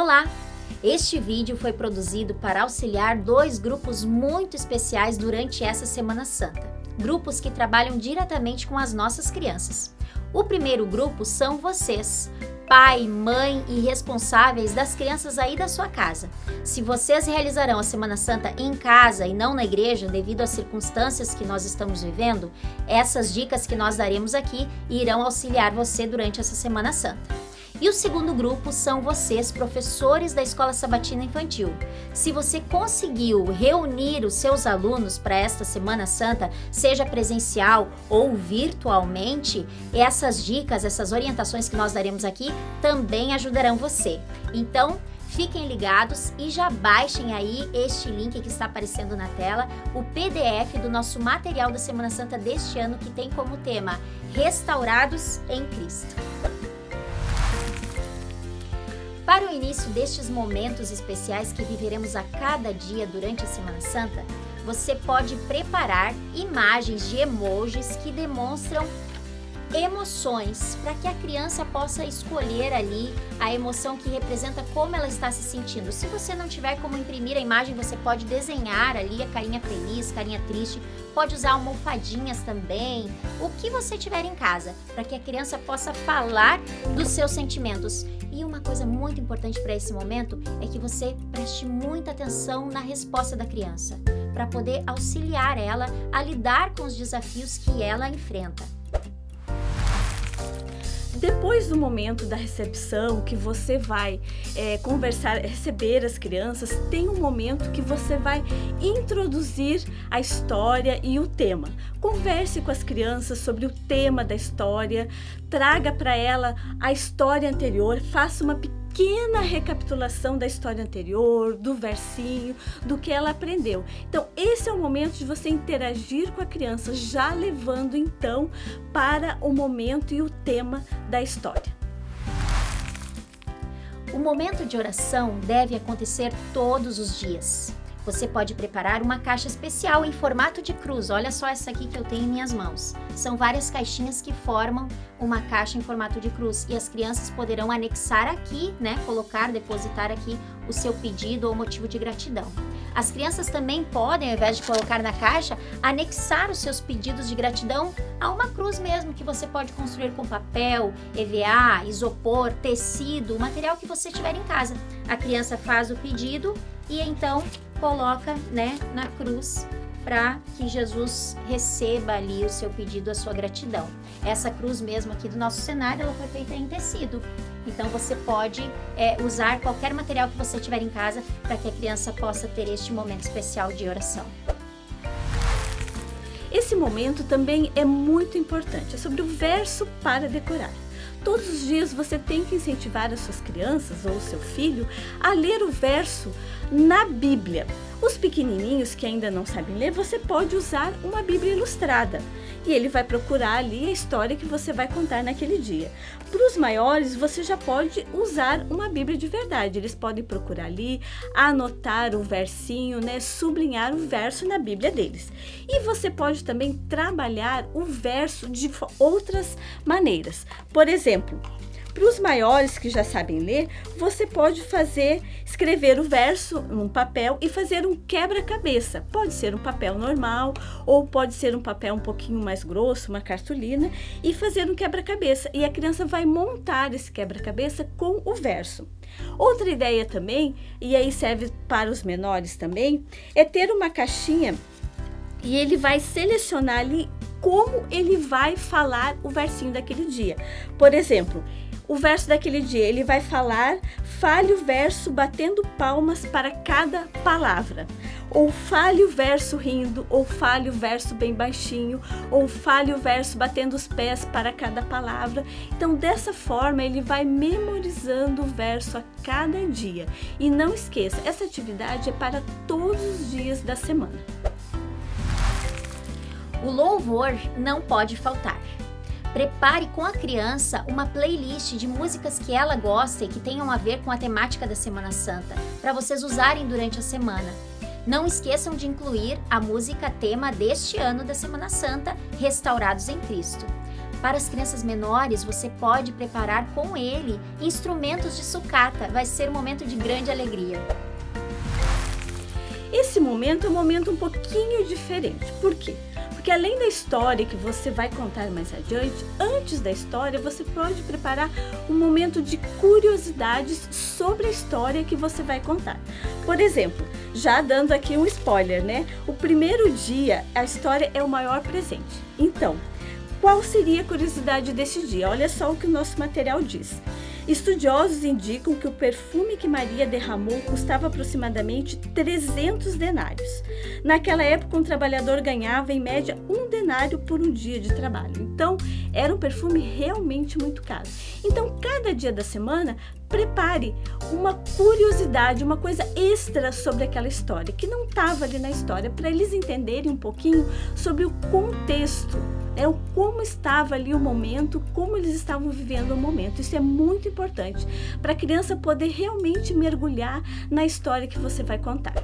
Olá! Este vídeo foi produzido para auxiliar dois grupos muito especiais durante essa Semana Santa. Grupos que trabalham diretamente com as nossas crianças. O primeiro grupo são vocês, pai, mãe e responsáveis das crianças aí da sua casa. Se vocês realizarão a Semana Santa em casa e não na igreja, devido às circunstâncias que nós estamos vivendo, essas dicas que nós daremos aqui irão auxiliar você durante essa Semana Santa. E o segundo grupo são vocês, professores da Escola Sabatina Infantil. Se você conseguiu reunir os seus alunos para esta Semana Santa, seja presencial ou virtualmente, essas dicas, essas orientações que nós daremos aqui também ajudarão você. Então, fiquem ligados e já baixem aí este link que está aparecendo na tela, o PDF do nosso material da Semana Santa deste ano, que tem como tema Restaurados em Cristo. Para o início destes momentos especiais que viveremos a cada dia durante a Semana Santa, você pode preparar imagens de emojis que demonstram emoções, para que a criança possa escolher ali a emoção que representa como ela está se sentindo. Se você não tiver como imprimir a imagem, você pode desenhar ali a carinha feliz, carinha triste, pode usar almofadinhas também, o que você tiver em casa, para que a criança possa falar dos seus sentimentos. E uma coisa muito importante para esse momento é que você preste muita atenção na resposta da criança, para poder auxiliar ela a lidar com os desafios que ela enfrenta. Depois do momento da recepção, que você vai conversar, receber as crianças, tem um momento que você vai introduzir a história e o tema. Converse com as crianças sobre o tema da história, traga para ela a história anterior, faça uma pequena recapitulação da história anterior, do versinho, do que ela aprendeu. Então, esse é o momento de você interagir com a criança, já levando então para o momento e o tema da história. O momento de oração deve acontecer todos os dias. Você pode preparar uma caixa especial em formato de cruz. Olha só essa aqui que eu tenho em minhas mãos. São várias caixinhas que formam uma caixa em formato de cruz. E as crianças poderão anexar aqui, colocar, depositar aqui o seu pedido ou motivo de gratidão. As crianças também podem, ao invés de colocar na caixa, anexar os seus pedidos de gratidão a uma cruz mesmo, que você pode construir com papel, EVA, isopor, tecido, o material que você tiver em casa. A criança faz o pedido e então coloca, na cruz, para que Jesus receba ali o seu pedido, a sua gratidão. Essa cruz mesmo aqui do nosso cenário, ela foi feita em tecido. Então você pode usar qualquer material que você tiver em casa para que a criança possa ter este momento especial de oração. Esse momento também é muito importante, é sobre o verso para decorar. Todos os dias você tem que incentivar as suas crianças ou o seu filho a ler o verso na Bíblia. Os pequenininhos que ainda não sabem ler, você pode usar uma Bíblia ilustrada e ele vai procurar ali a história que você vai contar naquele dia. Para os maiores, você já pode usar uma Bíblia de verdade. Eles podem procurar ali, anotar o versinho, sublinhar o verso na Bíblia deles. E você pode também trabalhar o verso de outras maneiras. Por exemplo, para os maiores que já sabem ler, você pode escrever o verso num papel e fazer um quebra-cabeça. Pode ser um papel normal ou pode ser um papel um pouquinho mais grosso, uma cartolina, e fazer um quebra-cabeça. E a criança vai montar esse quebra-cabeça com o verso. Outra ideia também, e aí serve para os menores também, é ter uma caixinha e ele vai selecionar ali como ele vai falar o versinho daquele dia. Por exemplo, o verso daquele dia, ele vai fale o verso batendo palmas para cada palavra. Ou fale o verso rindo, ou fale o verso bem baixinho, ou fale o verso batendo os pés para cada palavra. Então, dessa forma, ele vai memorizando o verso a cada dia. E não esqueça, essa atividade é para todos os dias da semana. O louvor não pode faltar. Prepare com a criança uma playlist de músicas que ela gosta e que tenham a ver com a temática da Semana Santa, para vocês usarem durante a semana. Não esqueçam de incluir a música tema deste ano da Semana Santa, Restaurados em Cristo. Para as crianças menores, você pode preparar com ele instrumentos de sucata. Vai ser um momento de grande alegria. Esse momento é um momento um pouquinho diferente. Por quê? Porque além da história que você vai contar mais adiante, antes da história você pode preparar um momento de curiosidades sobre a história que você vai contar. Por exemplo, já dando aqui um spoiler, né? O primeiro dia, a história é o maior presente. Então, qual seria a curiosidade desse dia? Olha só o que o nosso material diz. Estudiosos indicam que o perfume que Maria derramou custava aproximadamente 300 denários. Naquela época, um trabalhador ganhava em média 1 denário por um dia de trabalho. Então, era um perfume realmente muito caro. Então, cada dia da semana, prepare uma curiosidade, uma coisa extra sobre aquela história, que não estava ali na história, para eles entenderem um pouquinho sobre o contexto, o como estava ali o momento, como eles estavam vivendo o momento. Isso é muito importante para a criança poder realmente mergulhar na história que você vai contar.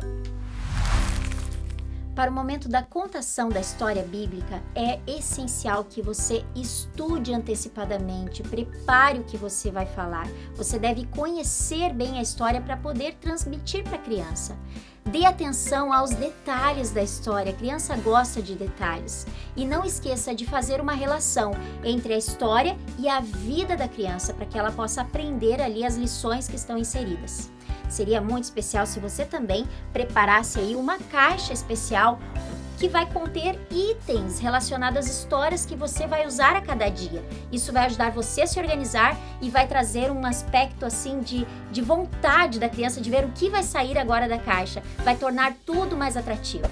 Para o momento da contação da história bíblica, é essencial que você estude antecipadamente, prepare o que você vai falar. Você deve conhecer bem a história para poder transmitir para a criança. Dê atenção aos detalhes da história, a criança gosta de detalhes. E não esqueça de fazer uma relação entre a história e a vida da criança, para que ela possa aprender ali as lições que estão inseridas. Seria muito especial se você também preparasse aí uma caixa especial que vai conter itens relacionados às histórias que você vai usar a cada dia. Isso vai ajudar você a se organizar e vai trazer um aspecto assim de vontade da criança de ver o que vai sair agora da caixa. Vai tornar tudo mais atrativo.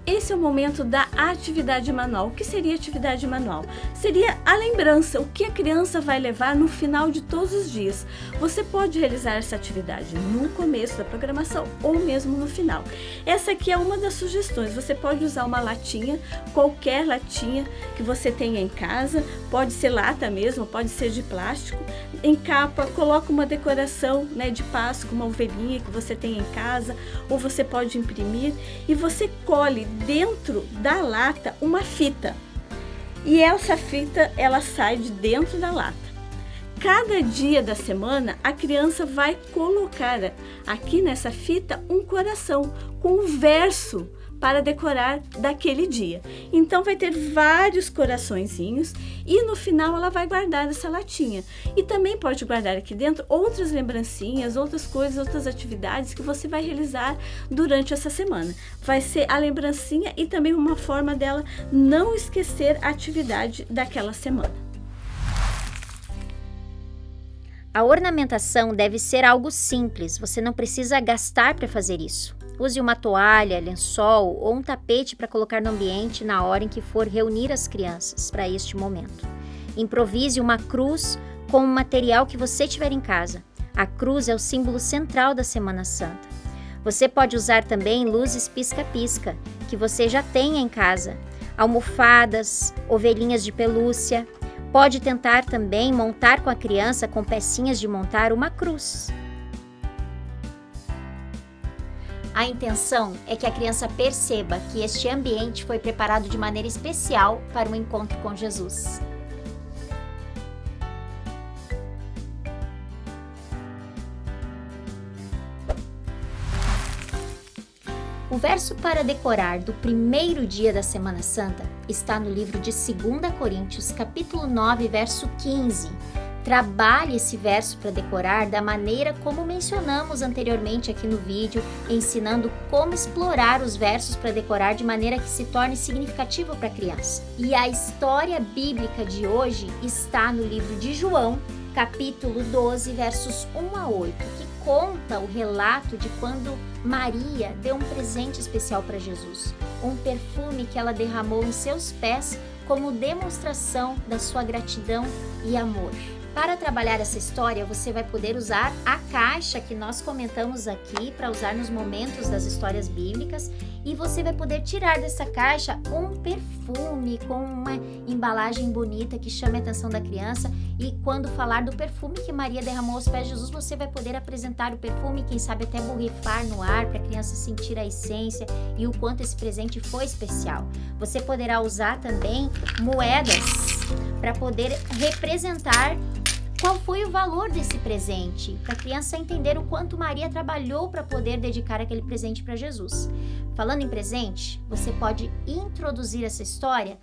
Esse é o momento da atividade manual. O que seria atividade manual? Seria a lembrança, o que a criança vai levar no final de todos os dias. Você pode realizar essa atividade no começo da programação ou mesmo no final. Essa aqui é uma das sugestões. Você pode usar uma latinha, qualquer latinha que você tenha em casa, pode ser lata mesmo, pode ser de plástico. Encapa, coloca uma decoração, de Páscoa, uma ovelhinha que você tem em casa, ou você pode imprimir e você colhe dentro da lata uma fita. E essa fita, ela sai de dentro da lata. Cada dia da semana, a criança vai colocar aqui nessa fita um coração com um verso para decorar daquele dia. Então vai ter vários coraçõezinhos e no final ela vai guardar essa latinha. E também pode guardar aqui dentro outras lembrancinhas, outras coisas, outras atividades que você vai realizar durante essa semana. Vai ser a lembrancinha e também uma forma dela não esquecer a atividade daquela semana. A ornamentação deve ser algo simples, você não precisa gastar para fazer isso. Use uma toalha, lençol ou um tapete para colocar no ambiente na hora em que for reunir as crianças para este momento. Improvise uma cruz com o material que você tiver em casa. A cruz é o símbolo central da Semana Santa. Você pode usar também luzes pisca-pisca, que você já tenha em casa, almofadas, ovelhinhas de pelúcia. Pode tentar também montar com a criança com pecinhas de montar uma cruz. A intenção é que a criança perceba que este ambiente foi preparado de maneira especial para um encontro com Jesus. O verso para decorar do primeiro dia da Semana Santa está no livro de 2 Coríntios, capítulo 9, verso 15. Trabalhe esse verso para decorar da maneira como mencionamos anteriormente aqui no vídeo, ensinando como explorar os versos para decorar de maneira que se torne significativo para a criança. E a história bíblica de hoje está no livro de João, capítulo 12, versos 1 a 8, que conta o relato de quando Maria deu um presente especial para Jesus, um perfume que ela derramou em seus pés como demonstração da sua gratidão e amor. Para trabalhar essa história, você vai poder usar a caixa que nós comentamos aqui para usar nos momentos das histórias bíblicas, e você vai poder tirar dessa caixa um perfume com uma embalagem bonita que chame a atenção da criança, e quando falar do perfume que Maria derramou aos pés de Jesus, você vai poder apresentar o perfume, quem sabe até borrifar no ar para a criança sentir a essência e o quanto esse presente foi especial. Você poderá usar também moedas para poder representar qual foi o valor desse presente, para a criança entender o quanto Maria trabalhou para poder dedicar aquele presente para Jesus. Falando em presente, você pode introduzir essa história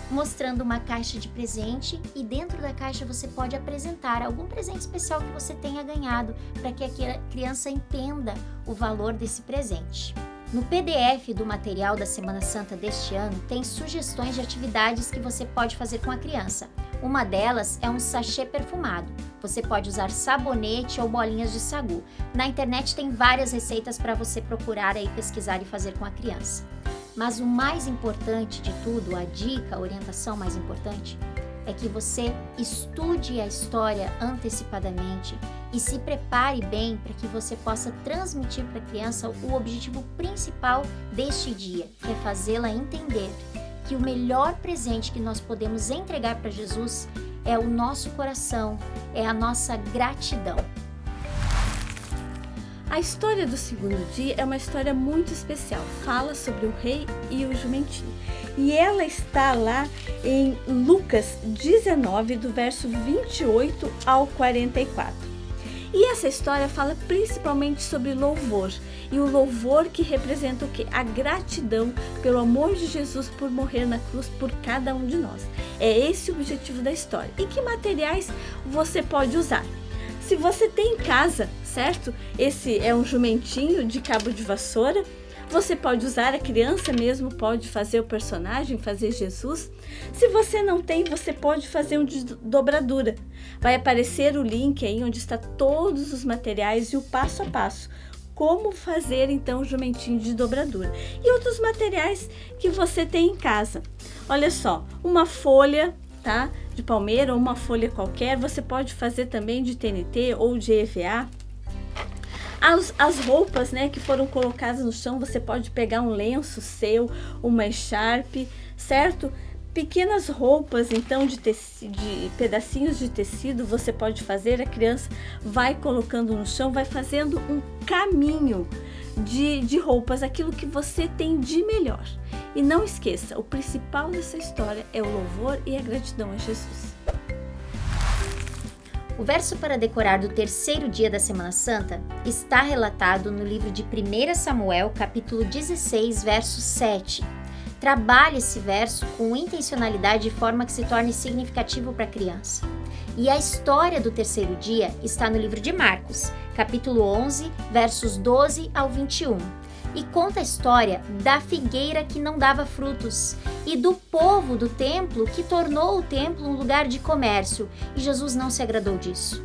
mostrando uma caixa de presente, e dentro da caixa você pode apresentar algum presente especial que você tenha ganhado, para que a criança entenda o valor desse presente. No PDF do material da Semana Santa deste ano, tem sugestões de atividades que você pode fazer com a criança. Uma delas é um sachê perfumado. Você pode usar sabonete ou bolinhas de sagu. Na internet tem várias receitas para você procurar aí, pesquisar e fazer com a criança. Mas o mais importante de tudo, a dica, a orientação mais importante, é que você estude a história antecipadamente e se prepare bem para que você possa transmitir para a criança o objetivo principal deste dia, que é fazê-la entender que o melhor presente que nós podemos entregar para Jesus é o nosso coração, é a nossa gratidão. A história do segundo dia é uma história muito especial. Fala sobre o rei e o jumentinho. E ela está lá em Lucas 19, do verso 28 ao 44. E essa história fala principalmente sobre louvor. E o louvor que representa o quê? A gratidão pelo amor de Jesus por morrer na cruz por cada um de nós. É esse o objetivo da história. E que materiais você pode usar? Se você tem em casa, certo? Esse é um jumentinho de cabo de vassoura. Você pode usar, a criança mesmo pode fazer o personagem, fazer Jesus. Se você não tem, você pode fazer um de dobradura. Vai aparecer o link aí onde está todos os materiais e o passo a passo. Como fazer então o jumentinho de dobradura. E outros materiais que você tem em casa. Olha só, uma folha, tá? De palmeira ou uma folha qualquer. Você pode fazer também de TNT ou de EVA. As roupas, né, que foram colocadas no chão, você pode pegar um lenço seu, uma echarpe, certo? Pequenas roupas, então, de pedacinhos de tecido, você pode fazer. A criança vai colocando no chão, vai fazendo um caminho de roupas, aquilo que você tem de melhor. E não esqueça, o principal dessa história é o louvor e a gratidão a Jesus. O verso para decorar do terceiro dia da Semana Santa está relatado no livro de 1 Samuel, capítulo 16, verso 7. Trabalhe esse verso com intencionalidade de forma que se torne significativo para a criança. E a história do terceiro dia está no livro de Marcos, capítulo 11, versos 12 ao 21. E conta a história da figueira que não dava frutos e do povo do templo que tornou o templo um lugar de comércio, e Jesus não se agradou disso.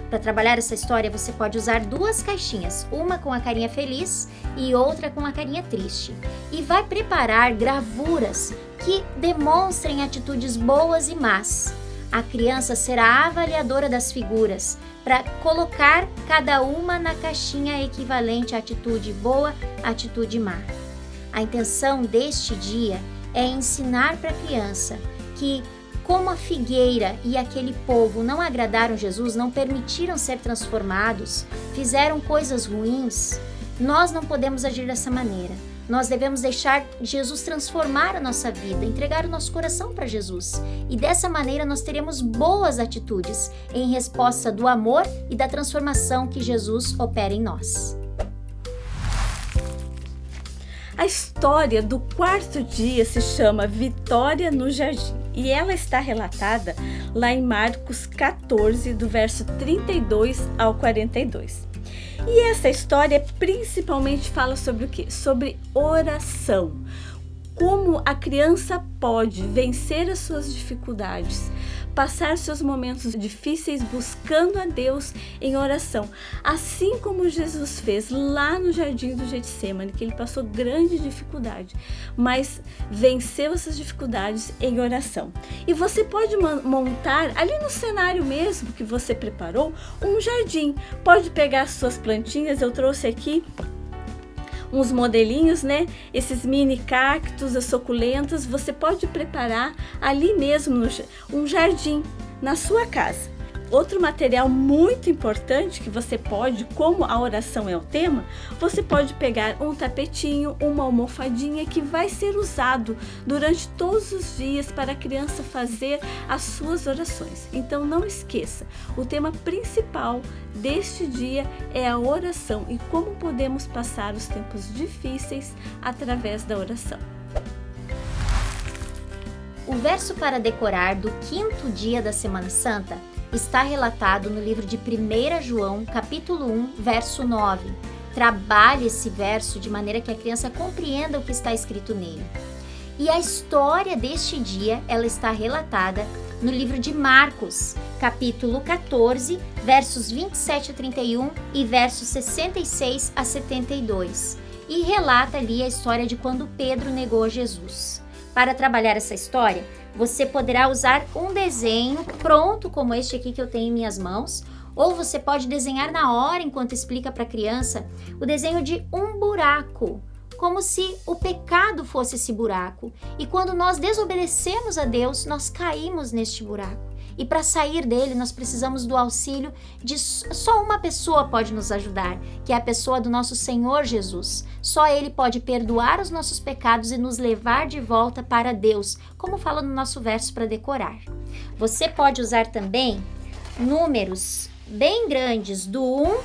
Para trabalhar essa história, você pode usar duas caixinhas, uma com a carinha feliz e outra com a carinha triste. E vai preparar gravuras que demonstrem atitudes boas e más. A criança será a avaliadora das figuras, para colocar cada uma na caixinha equivalente à atitude boa, atitude má. A intenção deste dia é ensinar para a criança que, como a figueira e aquele povo não agradaram Jesus, não permitiram ser transformados, fizeram coisas ruins, nós não podemos agir dessa maneira. Nós devemos deixar Jesus transformar a nossa vida, entregar o nosso coração para Jesus. E dessa maneira nós teremos boas atitudes em resposta do amor e da transformação que Jesus opera em nós. A história do quarto dia se chama Vitória no Jardim e ela está relatada lá em Marcos 14, do verso 32 ao 42. E essa história principalmente fala sobre o quê? Sobre oração. como a criança pode vencer as suas dificuldades, passar seus momentos difíceis buscando a Deus em oração, assim como Jesus fez lá no jardim do Getsêmani, que ele passou grande dificuldade, mas venceu essas dificuldades em oração. E você pode montar ali no cenário mesmo que você preparou um jardim. Pode pegar suas plantinhas, eu trouxe aqui uns modelinhos, né? Esses mini cactos, as suculentas, você pode preparar ali mesmo um jardim na sua casa. Outro material muito importante que você pode, como a oração é o tema, você pode pegar um tapetinho, uma almofadinha que vai ser usado durante todos os dias para a criança fazer as suas orações. Então não esqueça, o tema principal deste dia é a oração e como podemos passar os tempos difíceis através da oração. O verso para decorar do 5º dia da Semana Santa está relatado no livro de 1 João, capítulo 1, verso 9. Trabalhe esse verso de maneira que a criança compreenda o que está escrito nele. E a história deste dia, ela está relatada no livro de Marcos, capítulo 14, versos 27 a 31 e versos 66 a 72. E relata ali a história de quando Pedro negou Jesus. Para trabalhar essa história, você poderá usar um desenho pronto como este aqui que eu tenho em minhas mãos, ou você pode desenhar na hora enquanto explica para a criança o desenho de um buraco, como se o pecado fosse esse buraco. E quando nós desobedecemos a Deus, nós caímos neste buraco. E para sair dele, nós precisamos do auxílio de só uma pessoa pode nos ajudar, que é a pessoa do nosso Senhor Jesus. Só Ele pode perdoar os nossos pecados e nos levar de volta para Deus, como fala no nosso verso para decorar. Você pode usar também números bem grandes, do 1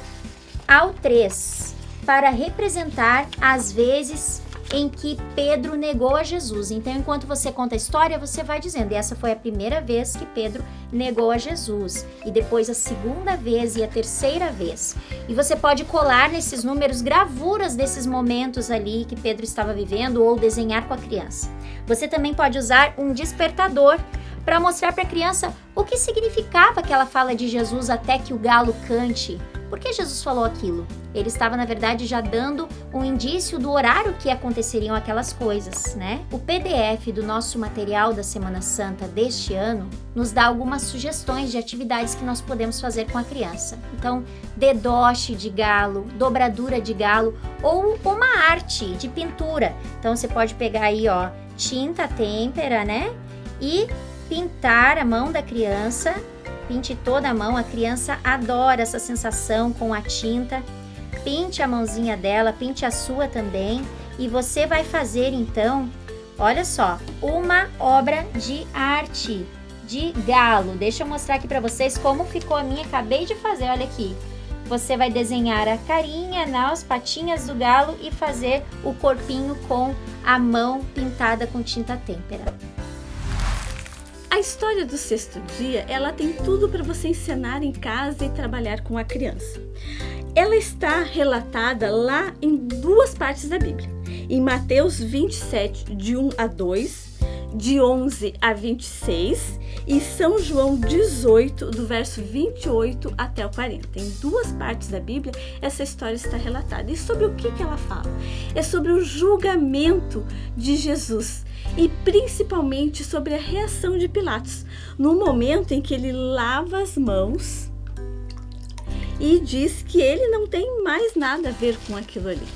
ao 3, para representar as vezes em que Pedro negou a Jesus. Então, enquanto você conta a história, você vai dizendo, e essa foi a primeira vez que Pedro negou a Jesus, e depois a segunda vez e a terceira vez. E você pode colar nesses números gravuras desses momentos ali que Pedro estava vivendo ou desenhar com a criança. Você também pode usar um despertador para mostrar para a criança o que significava aquela fala de Jesus até que o galo cante. Por que Jesus falou aquilo? Ele estava, na verdade, já dando um indício do horário que aconteceriam aquelas coisas, né? O PDF do nosso material da Semana Santa deste ano nos dá algumas sugestões de atividades que nós podemos fazer com a criança. Então, dedoche de galo, dobradura de galo ou uma arte de pintura. Então, você pode pegar aí, ó, tinta têmpera, né? E pintar a mão da criança. Pinte toda a mão, a criança adora essa sensação com a tinta. Pinte a mãozinha dela, pinte a sua também. E você vai fazer então, olha só, uma obra de arte de galo. Deixa eu mostrar aqui para vocês como ficou a minha, acabei de fazer, olha aqui. Você vai desenhar a carinha, as patinhas do galo e fazer o corpinho com a mão pintada com tinta têmpera. A história do 6º dia, ela tem tudo para você ensinar em casa e trabalhar com a criança. Ela está relatada lá em 2 partes da Bíblia. Em Mateus 27, de 1 a 2, de 11 a 26 e São João 18, do verso 28 até o 40. Em 2 partes da Bíblia, essa história está relatada. E sobre o que ela fala? É sobre o julgamento de Jesus e principalmente sobre a reação de Pilatos, no momento em que ele lava as mãos e diz que ele não tem mais nada a ver com aquilo ali.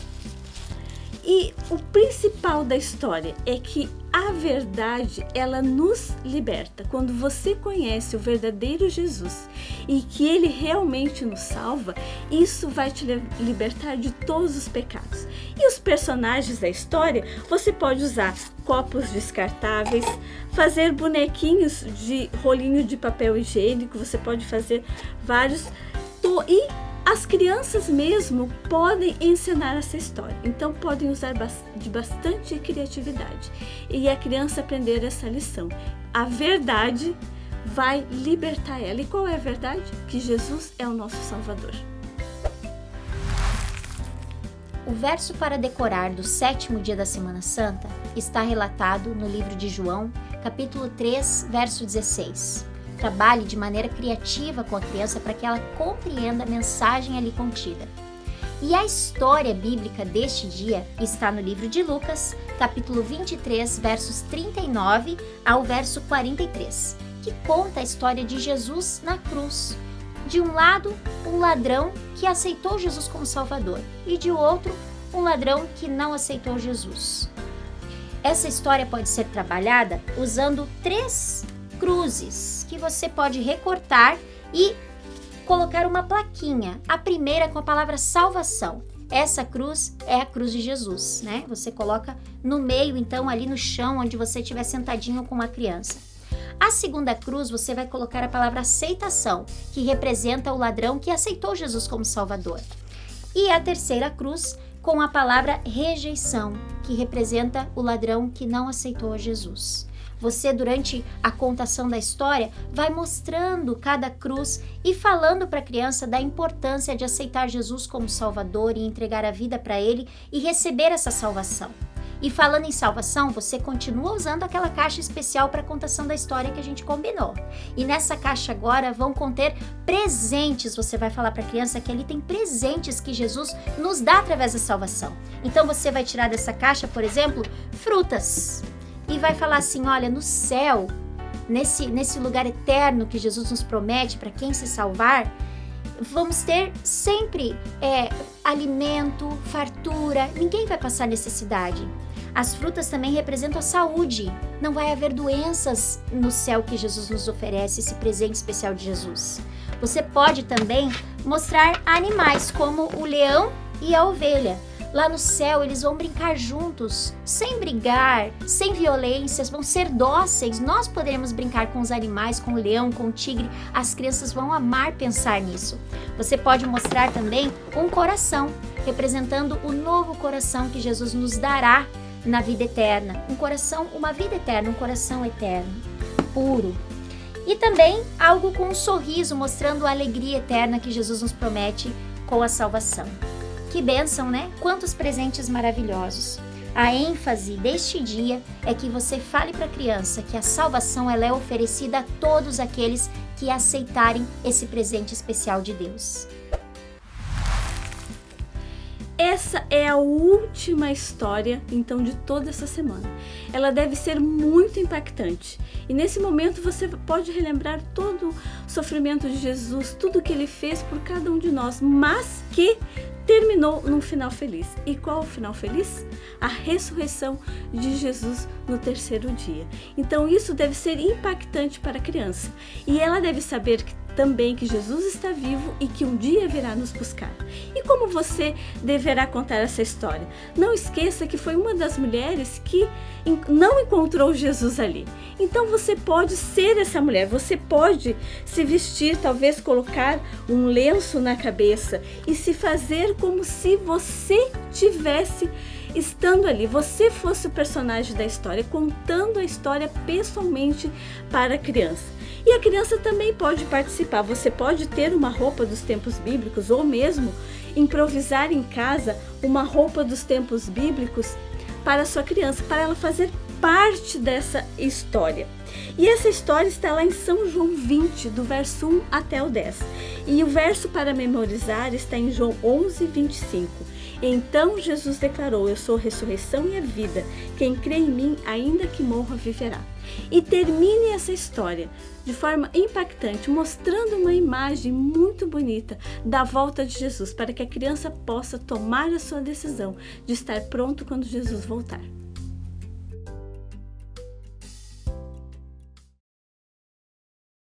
E o principal da história é que a verdade, ela nos liberta. Quando você conhece o verdadeiro Jesus e que ele realmente nos salva, isso vai te libertar de todos os pecados. E os personagens da história, você pode usar copos descartáveis, fazer bonequinhos de rolinho de papel higiênico, você pode fazer vários. E as crianças mesmo podem ensinar essa história, então podem usar de bastante criatividade e a criança aprender essa lição. A verdade vai libertar ela. E qual é a verdade? Que Jesus é o nosso Salvador. O verso para decorar do 7º dia da Semana Santa está relatado no livro de João, capítulo 3, verso 16. Trabalhe de maneira criativa com a criança para que ela compreenda a mensagem ali contida. E a história bíblica deste dia está no livro de Lucas, capítulo 23, versos 39 ao verso 43, que conta a história de Jesus na cruz. De um lado, um ladrão que aceitou Jesus como Salvador, e de outro, um ladrão que não aceitou Jesus. Essa história pode ser trabalhada usando 3 cruzes que você pode recortar e colocar uma plaquinha. A primeira com a palavra salvação. Essa cruz é a cruz de Jesus, né? Você coloca no meio, então, ali no chão, onde você estiver sentadinho com uma criança. A segunda cruz, você vai colocar a palavra aceitação, que representa o ladrão que aceitou Jesus como Salvador. E a terceira cruz, com a palavra rejeição, que representa o ladrão que não aceitou Jesus. Você, durante a contação da história, vai mostrando cada cruz e falando para a criança da importância de aceitar Jesus como Salvador e entregar a vida para Ele e receber essa salvação. E falando em salvação, você continua usando aquela caixa especial para a contação da história que a gente combinou. E nessa caixa agora vão conter presentes. Você vai falar para a criança que ali tem presentes que Jesus nos dá através da salvação. Então você vai tirar dessa caixa, por exemplo, frutas. E vai falar assim, olha, no céu, nesse lugar eterno que Jesus nos promete para quem se salvar, vamos ter sempre alimento, fartura, ninguém vai passar necessidade. As frutas também representam a saúde. Não vai haver doenças no céu que Jesus nos oferece, esse presente especial de Jesus. Você pode também mostrar animais como o leão e a ovelha. Lá no céu eles vão brincar juntos, sem brigar, sem violências, vão ser dóceis. Nós poderemos brincar com os animais, com o leão, com o tigre. As crianças vão amar pensar nisso. Você pode mostrar também um coração, representando o novo coração que Jesus nos dará na vida eterna. Um coração, uma vida eterna, um coração eterno, puro. E também algo com um sorriso, mostrando a alegria eterna que Jesus nos promete com a salvação. Que bênção, né? Quantos presentes maravilhosos. A ênfase deste dia é que você fale para a criança que a salvação ela é oferecida a todos aqueles que aceitarem esse presente especial de Deus. Essa é a última história, então, de toda essa semana. Ela deve ser muito impactante. E nesse momento você pode relembrar todo o sofrimento de Jesus, tudo que Ele fez por cada um de nós, mas que terminou num final feliz. E qual o final feliz? A ressurreição de Jesus no 3º dia. Então isso deve ser impactante para a criança. E ela deve saber também que Jesus está vivo e que um dia virá nos buscar. E como você deverá contar essa história? Não esqueça que foi uma das mulheres que não encontrou Jesus ali. Então você pode ser essa mulher, você pode se vestir, talvez colocar um lenço na cabeça e se fazer como se você tivesse estando ali, você fosse o personagem da história, contando a história pessoalmente para a criança. E a criança também pode participar, você pode ter uma roupa dos tempos bíblicos ou mesmo improvisar em casa uma roupa dos tempos bíblicos para a sua criança, para ela fazer parte dessa história. E essa história está lá em São João 20, do verso 1 até o 10. E o verso para memorizar está em João 11, 25. Então Jesus declarou: eu sou a ressurreição e a vida. Quem crê em mim, ainda que morra, viverá. E termine essa história de forma impactante, mostrando uma imagem muito bonita da volta de Jesus, para que a criança possa tomar a sua decisão de estar pronto quando Jesus voltar.